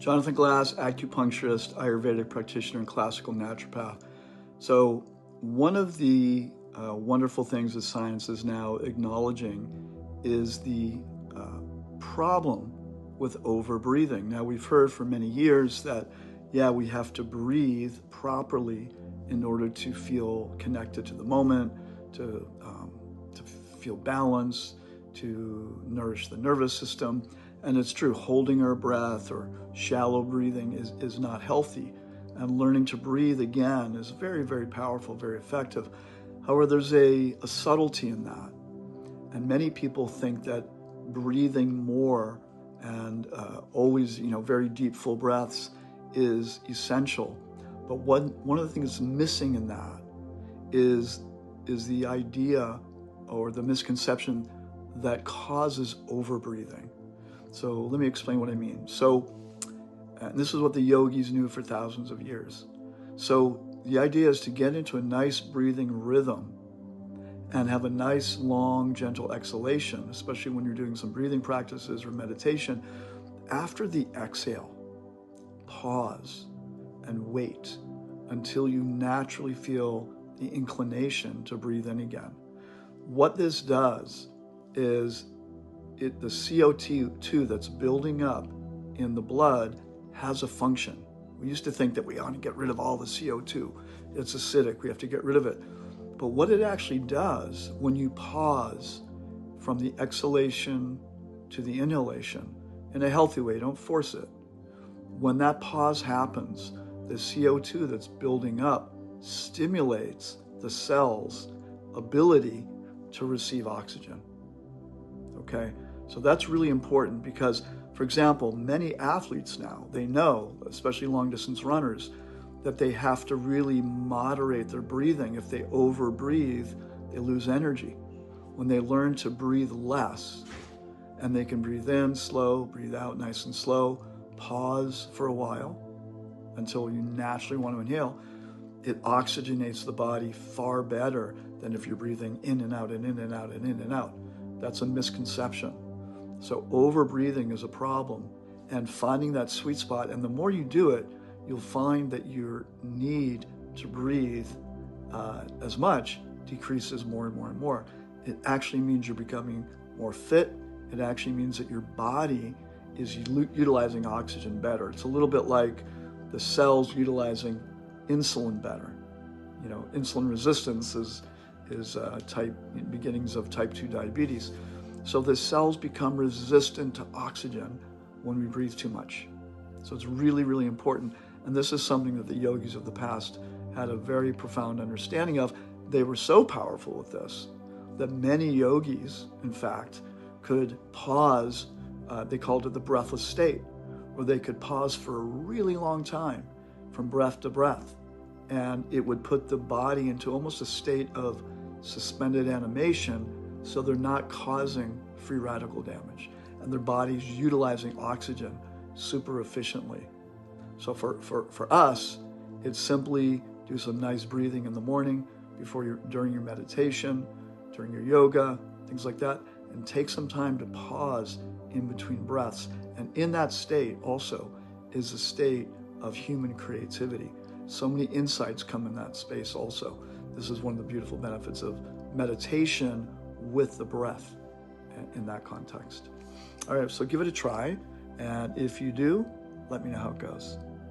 Jonathan Glass, acupuncturist, Ayurvedic practitioner, and classical naturopath. So one of the wonderful things that science is now acknowledging is the problem with over-breathing. Now, we've heard for many years that, yeah, we have to breathe properly in order to feel connected to the moment, to feel balanced, to nourish the nervous system. And it's true, holding our breath or shallow breathing is not healthy. And learning to breathe again is very, very powerful, very effective. However, there's a subtlety in that. And many people think that breathing more and always, very deep, full breaths is essential. But one of the things missing in that is the idea or the misconception that causes overbreathing. So let me explain what I mean. So this is what the yogis knew for thousands of years. So the idea is to get into a nice breathing rhythm and have a nice, long, gentle exhalation, especially when you're doing some breathing practices or meditation. After the exhale, pause and wait until you naturally feel the inclination to breathe in again. What this does is the CO2 that's building up in the blood has a function. We used to think that we ought to get rid of all the CO2. It's acidic, we have to get rid of it. But what it actually does when you pause from the exhalation to the inhalation in a healthy way, don't force it. When that pause happens, the CO2 that's building up stimulates the cell's ability to receive oxygen. Okay, so that's really important because, for example, many athletes now, they know, especially long distance runners, that they have to really moderate their breathing. If they overbreathe, they lose energy. When they learn to breathe less, and they can breathe in slow, breathe out nice and slow, pause for a while until you naturally want to inhale, it oxygenates the body far better than if you're breathing in and out and in and out and in and out. That's a misconception. So over-breathing is a problem, and finding that sweet spot, and the more you do it, you'll find that your need to breathe as much decreases more and more and more. It actually means you're becoming more fit. It actually means that your body is utilizing oxygen better. It's a little bit like the cells utilizing insulin better. Insulin resistance is beginnings of type 2 diabetes. So the cells become resistant to oxygen when we breathe too much. So it's really, really important. And this is something that the yogis of the past had a very profound understanding of. They were so powerful with this that many yogis, in fact, could pause. They called it the breathless state, where they could pause for a really long time from breath to breath. And it would put the body into almost a state of suspended animation, so they're not causing free radical damage. And their body's utilizing oxygen super efficiently. So for us, it's simply do some nice breathing in the morning, during your meditation, during your yoga, things like that, and take some time to pause in between breaths. And in that state also is a state of human creativity. So many insights come in that space also. This is one of the beautiful benefits of meditation with the breath in that context. All right, so give it a try. And if you do, let me know how it goes.